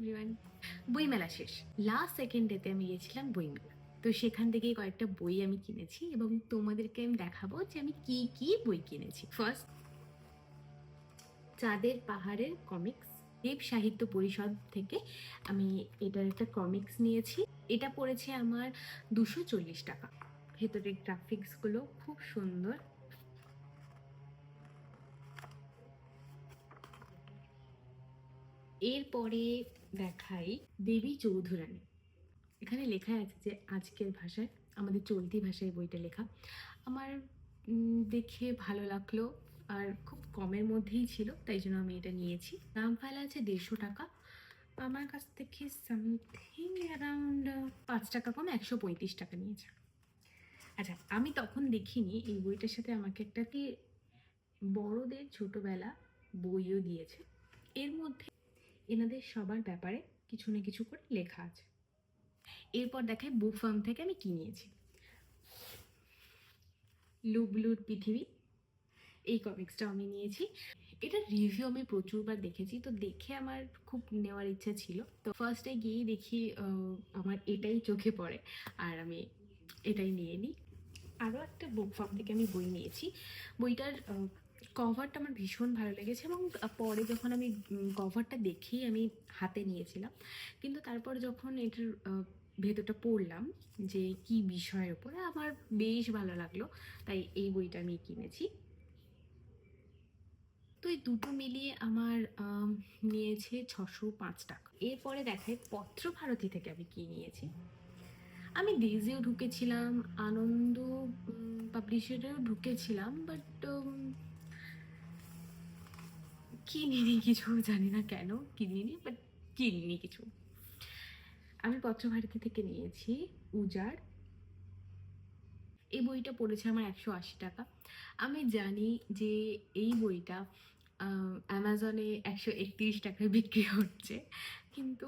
Everyone. বইমেলা শেষ। Last second ডেতে আমি গিয়েছিলাম বইমেলা। তো সেখান থেকেই কয়েকটা বই আমি কিনেছি এবং তোমাদেরকে আমি দেখাবো যে আমি কি কি বই কিনেছি। ফার্স্ট, চাঁদের পাহাড়ের কমিক্স, দেব সাহিত্য পরিষদ থেকে আমি এটার একটা কমিক্স নিয়েছি। এটা পড়েছে আমার 240 টাকা। ভেতরের গ্রাফিক্সগুলো খুব সুন্দর। এরপরে দেখাই দেবী চৌধুরানী। এখানে লেখা আছে যে আজকের ভাষায়, আমাদের চলতি ভাষায় বইটা লেখা। আমার দেখে ভালো লাগলো আর খুব কমের মধ্যেই ছিল, তাই জন্য আমি এটা নিয়েছি। দাম ফেলা আছে 150 টাকা। আমার কাছ থেকে সামথিং অ্যারাউন্ড 5 টাকা কম, 135 টাকা নিয়েছে। আচ্ছা, আমি তখন দেখিনি এই বইটার সাথে আমাকে একটা কি বড়দের ছোটবেলা বইও দিয়েছে। এর মধ্যে এনাদের সবার ব্যাপারে কিছু না কিছু করে লেখা আছে। এরপর দেখায় বুক ফার্ম থেকে আমি কি নিয়েছি। লুবলুর পৃথিবী, এই কমিক্সটা আমি নিয়েছি। এটা রিভিউ আমি প্রচুরবার দেখেছি, তো দেখে আমার খুব নেওয়ার ইচ্ছা ছিল। তো ফার্স্টে গিয়েই দেখি আমার এটাই চোখে পড়ে আর আমি এটাই নিয়ে নিই। আরও একটা বুক ফার্ম থেকে আমি বই নিয়েছি। বইটার কভারটা আমার ভীষণ ভালো লেগেছে এবং পরে যখন আমি কভারটা দেখেই আমি হাতে নিয়েছিলাম, কিন্তু তারপর যখন এটার ভেতরটা পড়লাম যে কি বিষয়ের উপরে, আমার বেশ ভালো লাগলো, তাই এই বইটা আমি কিনেছি। তো এই দুটো মিলিয়ে আমার নিয়েছে 605 টাকা। এরপরে দেখায় পত্রভারতী থেকে আমি কি নিয়েছি। আমি ডেইজিও ঢুকেছিলাম, আনন্দ পাবলিশারেও ঢুকেছিলাম, বাট কিনিনি কিছু, জানি না কেন কিনিনি, বাট কিনিনি কিছু। আমি পত্রভারতী থেকে নিয়েছি উজাড়। এই বইটা পড়েছে আমার 180 টাকা। আমি জানি যে এই বইটা অ্যামাজনে 131 টাকায় বিক্রি হচ্ছে, কিন্তু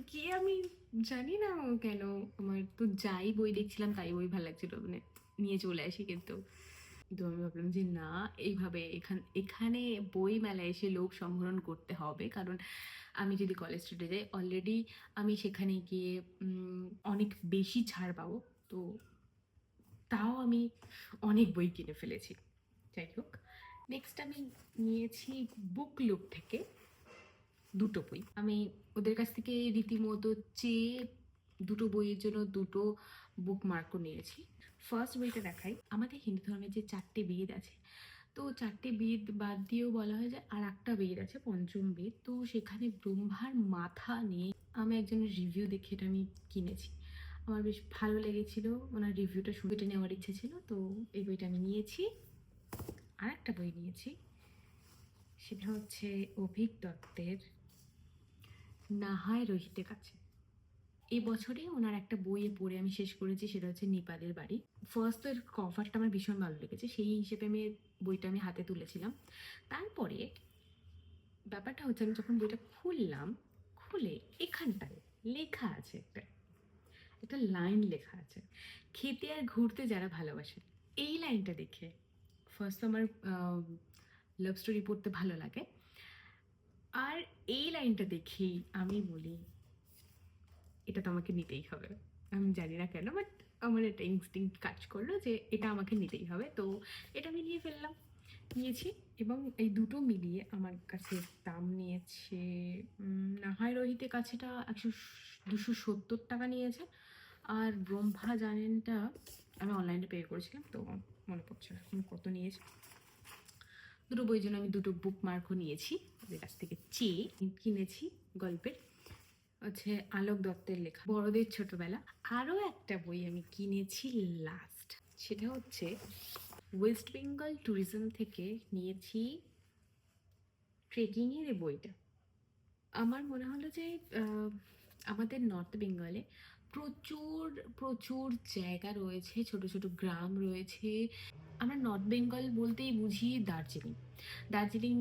কি আমি জানি না কেন, আমার তো যাই বই দেখছিলাম তাই বই ভালো লাগছিল, মানে নিয়ে চলে আসি। কিন্তু আমি ভাবলাম যে না, এইভাবে এখানে বই মেলায় এসে লোক সংগ্রহণ করতে হবে, কারণ আমি যদি কলেজ স্ট্রিটে যাই অলরেডি আমি সেখানে গিয়ে অনেক বেশি ছাড় পাবো, তো তাও আমি অনেক বই কিনে ফেলেছি। যাই হোক, নেক্সট আমি নিয়েছি বুক লুক থেকে দুটো বই। আমি ওদের কাছ থেকে রীতিমতো চেয়ে দুটো বইয়ের জন্য দুটো বুক মার্কও নিয়েছি। ফার্স্ট বইটা দেখাই। আমাদের হিন্দু ধর্মের যে 4টে বেদ আছে, তো 4টে বেদ বাদ দিয়েও বলা হয় যে আর একটা বেদ আছে, পঞ্চম বেদ। তো সেখানে ব্রহ্মার মাথা নিয়ে আমি একজনের রিভিউ দেখে এটা আমি কিনেছি। আমার বেশ ভালো লেগেছিল, ওনার রিভিউটা শুনতে নেওয়ার ইচ্ছে ছিল, তো এই বইটা আমি নিয়েছি। আর একটা বই নিয়েছি, সেটা হচ্ছে অভিক দত্তের না হয় রহিতে কাছে। এই বছরে ওনার একটা বইয়ে পড়ে আমি শেষ করেছি, সেটা হচ্ছে নেপালের বাড়ি। ফার্স্ট তো এর কভারটা আমার ভীষণ ভালো লেগেছে, সেই হিসেবে বইটা আমি হাতে তুলেছিলাম। তারপরে ব্যাপারটা হচ্ছে, আমি যখন বইটা খুললাম, খুলে এখানটায় লেখা আছে একটা লাইন লেখা আছে, খেতে আর ঘুরতে যারা ভালোবাসে। এই লাইনটা দেখে ফার্স্ট আমার লাভ স্টোরি পড়তে ভালো লাগে, আর এই লাইনটা দেখেই আমি বলি এটা তো আমাকে নিতেই হবে। আমি জানি না কেন, বাট আমার একটা ইনস্টিংক্ট কাজ করলো যে এটা আমাকে নিতেই হবে, তো এটা আমি নিয়ে ফেললাম, নিয়েছি। এবং এই দুটো মিলিয়ে আমার কাছে দাম নিয়েছে, না হয় রোহিতে কাছেটা 270 টাকা নিয়েছে, আর ব্রহ্মা জানেনটা আমি অনলাইনে পে করেছিলাম, তো মনে পড়ছে না এখন কত নিয়েছে। দুটো বইয়ের জন্য আমি দুটো বুক মার্কও নিয়েছি, ওদের কাছ থেকে চেয়ে কিনেছি। গল্পের হচ্ছে আলোক দত্তের লেখা বড়দের ছোটবেলা। আরও একটা বই আমি কিনেছি লাস্ট, সেটা হচ্ছে ওয়েস্ট বেঙ্গল ট্যুরিজম থেকে নিয়েছি ট্রেকিংয়ের এই বইটা। আমার মনে হলো যে আমাদের নর্থ বেঙ্গলে প্রচুর প্রচুর জায়গা রয়েছে, ছোট ছোট গ্রাম রয়েছে। আমরা নর্থ বেঙ্গল বলতেই বুঝি দার্জিলিং,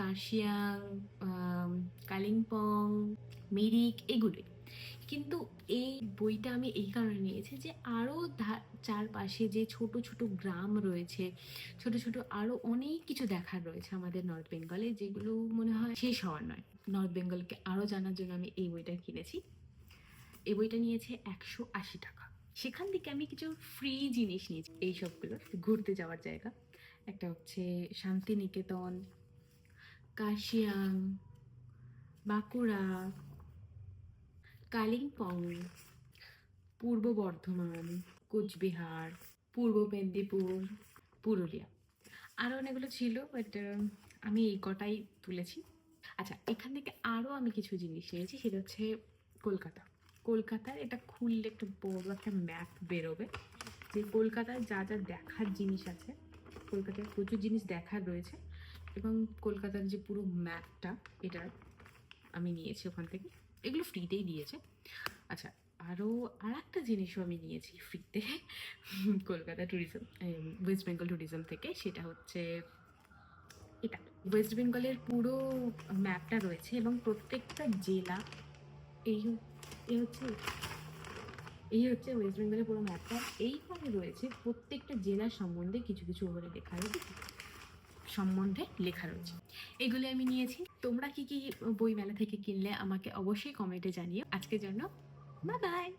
কার্শিয়াং, কালিম্পং, মিরিক, এগুলোই। কিন্তু এই বইটা আমি এই কারণে নিয়েছি যে আরও চারপাশে যে ছোট ছোট গ্রাম রয়েছে, ছোট ছোট আরও অনেক কিছু দেখার রয়েছে আমাদের নর্থ বেঙ্গলে, যেগুলো মনে হয় শেষ হওয়ার নয়। নর্থ বেঙ্গলকে আরও জানার জন্য আমি এই বইটা কিনেছি। এই বইটা নিয়েছে 180 টাকা। সেখান থেকে আমি কিছু ফ্রি জিনিস নিয়েছি, এই সবগুলো ঘুরতে যাওয়ার জায়গা। একটা হচ্ছে শান্তিনিকেতন, কার্শিয়াং, বাঁকুড়া, কালিম্পং, পূর্ব বর্ধমান, কোচবিহার, পূর্ব মেদিনীপুর, পুরুলিয়া। আরও অনেকগুলো ছিল, বাট আমি এই কটাই তুলেছি। আচ্ছা, এখান থেকে আরও আমি কিছু জিনিস নিয়েছি, সেটা হচ্ছে কলকাতা। কলকাতার এটা খুললে একটা বড় একটা ম্যাপ বেরোবে, যে কলকাতার যা যা দেখার জিনিস আছে। কলকাতায় প্রচুর জিনিস দেখার রয়েছে, এবং কলকাতার যে পুরো ম্যাপটা, এটা আমি নিয়েছি ওখান থেকে। এগুলো ফ্রিতেই দিয়েছে। আচ্ছা, আরও আর একটা জিনিসও আমি নিয়েছি ফ্রিতে Kolkata tourism, West Bengal tourism থেকে। সেটা হচ্ছে এটা ওয়েস্ট বেঙ্গলের পুরো ম্যাপটা রয়েছে, এবং প্রত্যেকটা জেলা, এই এই হচ্ছে এই হচ্ছে ওয়েস্ট বেঙ্গলের পুরো ম্যাপটা। এইখানে রয়েছে প্রত্যেকটা জেলার সম্বন্ধে কিছু কিছু ওখানে লেখা রয়েছে, সম্বন্ধে লেখা রয়েছে। এগুলো আমি নিয়েছি। তোমরা কি কি বই মেলা থেকে কিনলে আমাকে অবশ্যই কমেন্টে জানিও। আজকের জন্য বাই বাই।